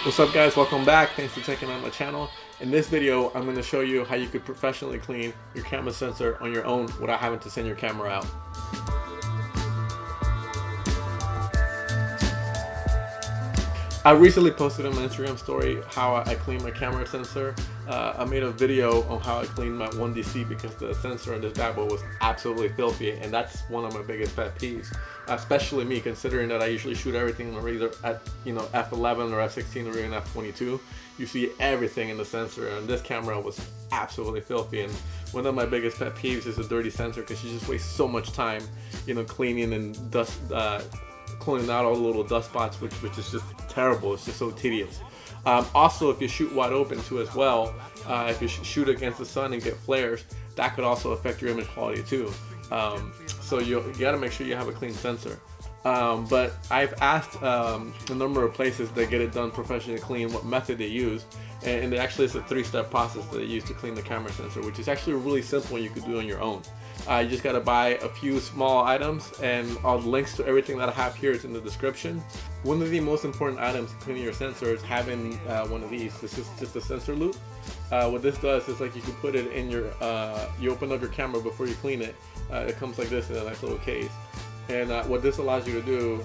What's up guys, welcome back. Thanks for checking out my channel. In this video, I'm going to show you how you could professionally clean your camera sensor on your own without having to send your camera out. I recently posted on my Instagram story how I clean my camera sensor. I made a video on how I cleaned my 1DC because the sensor on this bad boy was absolutely filthy, and that's one of my biggest pet peeves. Especially me, considering that I usually shoot everything either at f11 or f16 or even f22. You see everything in the sensor, and this camera was absolutely filthy. And one of my biggest pet peeves is a dirty sensor because you just waste so much time, cleaning and dust. Cleaning out all the little dust spots, which is just terrible. It's just so tedious. Also, if you shoot wide open too as well, if you shoot against the sun and get flares, that could also affect your image quality too. So you gotta make sure you have a clean sensor. But I've asked a number of places that get it done professionally clean what method they use, and actually it's a 3-step process that they use to clean the camera sensor, which is actually really simple and you could do on your own. You just gotta buy a few small items, and all the links to everything that I have here is in the description. One of the most important items to cleaning your sensor is having one of these. This is just a sensor loop. What this does is like you can put it in your, you open up your camera before you clean it. It comes like this in a nice little case. And what this allows you to do,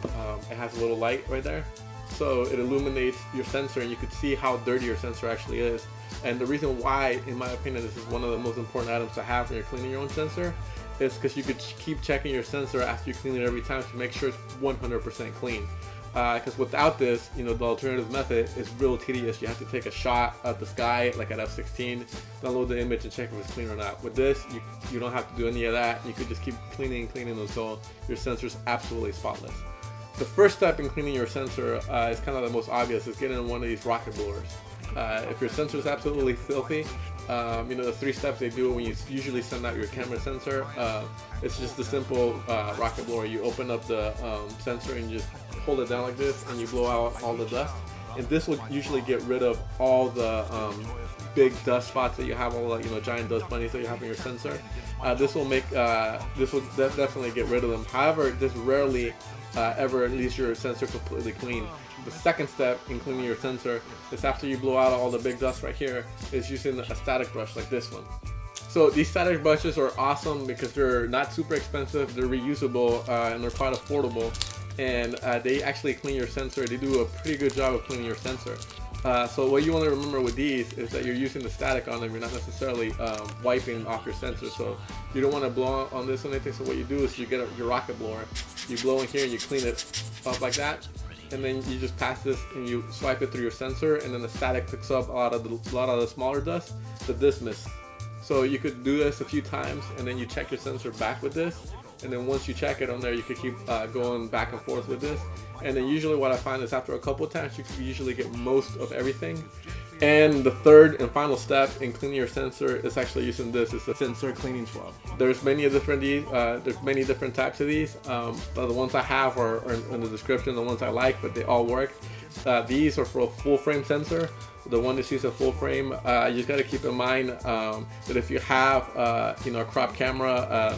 it has a little light right there. So it illuminates your sensor and you can see how dirty your sensor actually is. And the reason why, in my opinion, this is one of the most important items to have when you're cleaning your own sensor is because you could keep checking your sensor after you clean it every time to make sure it's 100% clean. Because without this, the alternative method is real tedious. You have to take a shot at the sky, like at f16, download the image and check if it's clean or not. With this, you don't have to do any of that. You could just keep cleaning and cleaning until your sensor is absolutely spotless. The first step in cleaning your sensor is kind of the most obvious, is getting one of these rocket blowers. If your sensor is absolutely filthy, the 3 steps they do when you usually send out your camera sensor, it's just a simple rocket blower. You open up the sensor and you just hold it down like this and you blow out all the dust. And this will usually get rid of all the big dust spots that you have, all the giant dust bunnies that you have in your sensor. This will definitely get rid of them. However, this rarely ever leaves your sensor completely clean. The second step in cleaning your sensor is, after you blow out all the big dust right here, is using a static brush like this one. So these static brushes are awesome because they're not super expensive, they're reusable, and they're quite affordable. And they actually clean your sensor. They do a pretty good job of cleaning your sensor. So what you want to remember with these is that you're using the static on them. You're not necessarily wiping off your sensor. So you don't want to blow on this or anything. So what you do is you get your rocket blower, you blow in here and you clean it up like that. And then you just pass this and you swipe it through your sensor, and then the static picks up a lot of the smaller dust that this missed. So you could do this a few times, and then you check your sensor back with this. And then once you check it on there, you could keep going back and forth with this. And then usually what I find is after a couple of times, you can usually get most of everything. And the third and final step in cleaning your sensor is actually using this. It's the Sensor Cleaning Swab. There's many different types of these. The ones I have are in the description, the ones I like, but they all work. These are for a full frame sensor. The one that uses a full frame, you just got to keep in mind that if you have a crop camera,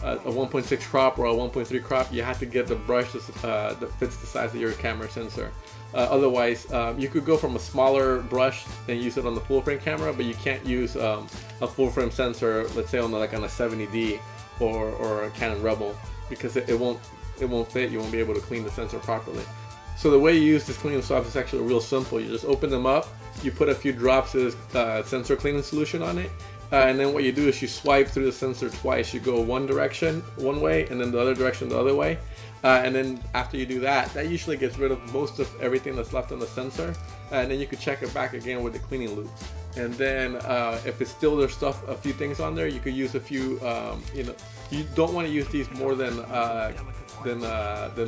a 1.6 crop or a 1.3 crop, you have to get the brush that fits the size of your camera sensor. Otherwise, you could go from a smaller brush and use it on the full frame camera, but you can't use a full frame sensor, let's say on a 70D or a Canon Rebel, because it won't fit. You won't be able to clean the sensor properly. So the way you use this cleaning swabs is actually real simple. You just open them up, you put a few drops of sensor cleaning solution on it, and then what you do is you swipe through the sensor twice. You go one direction one way, and then the other direction the other way. And then after you do that, that usually gets rid of most of everything that's left on the sensor. And then you can check it back again with the cleaning loop. And then if it's still there's a few things on there, you could use a few. You don't want to use these more than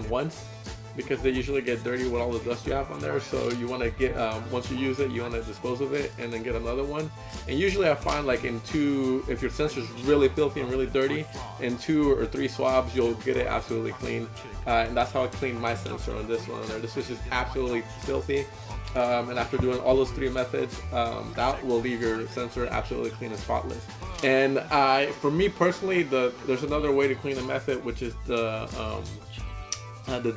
once, because they usually get dirty with all the dust you have on there. So you want to get, once you use it, you want to dispose of it and then get another one. And usually I find like if your sensor is really filthy and really dirty, in 2 or 3 swabs, you'll get it absolutely clean. And that's how I cleaned my sensor on this one. This was just absolutely filthy. And after doing all those 3 methods, that will leave your sensor absolutely clean and spotless. And for me personally, there's another way to clean the method, which is the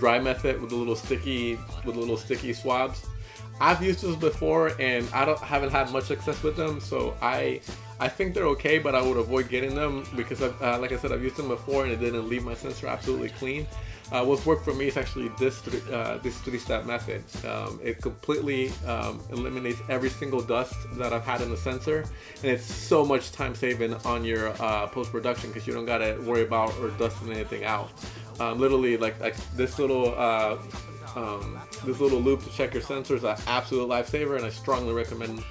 dry method with the little sticky swabs. I've used those before and haven't had much success with them, so I think they're okay, but I would avoid getting them because like I said, I've used them before and it didn't leave my sensor absolutely clean. What's worked for me is actually this three-step method. It completely eliminates every single dust that I've had in the sensor, and it's so much time saving on your post-production because you don't gotta worry about or dusting anything out. Literally, like this little loop to check your sensor is an absolute lifesaver, and I strongly recommend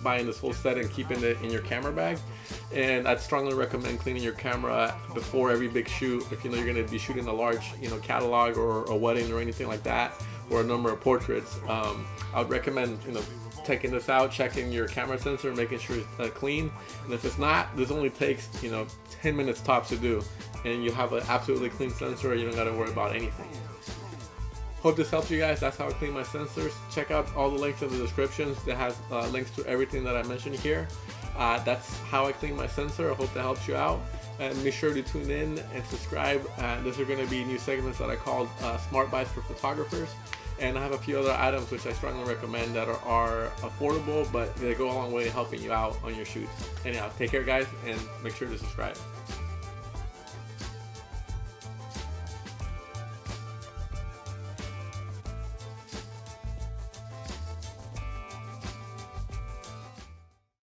buying this whole set and keeping it in your camera bag. And I'd strongly recommend cleaning your camera before every big shoot. If you know you're going to be shooting a large, catalog or a wedding or anything like that, or a number of portraits, I would recommend, taking this out, checking your camera sensor, making sure it's clean. And if it's not, this only takes 10 minutes tops to do, and you have an absolutely clean sensor. You don't got to worry about anything. Hope this helps you guys. That's how I clean my sensors. Check out all the links in the descriptions. That has links to everything that I mentioned here. That's how I clean my sensor. I hope that helps you out. And be sure to tune in and subscribe. These are going to be new segments that I called Smart Buys for Photographers. And I have a few other items which I strongly recommend that are affordable, but they go a long way in helping you out on your shoots. Anyhow, take care guys, and make sure to subscribe.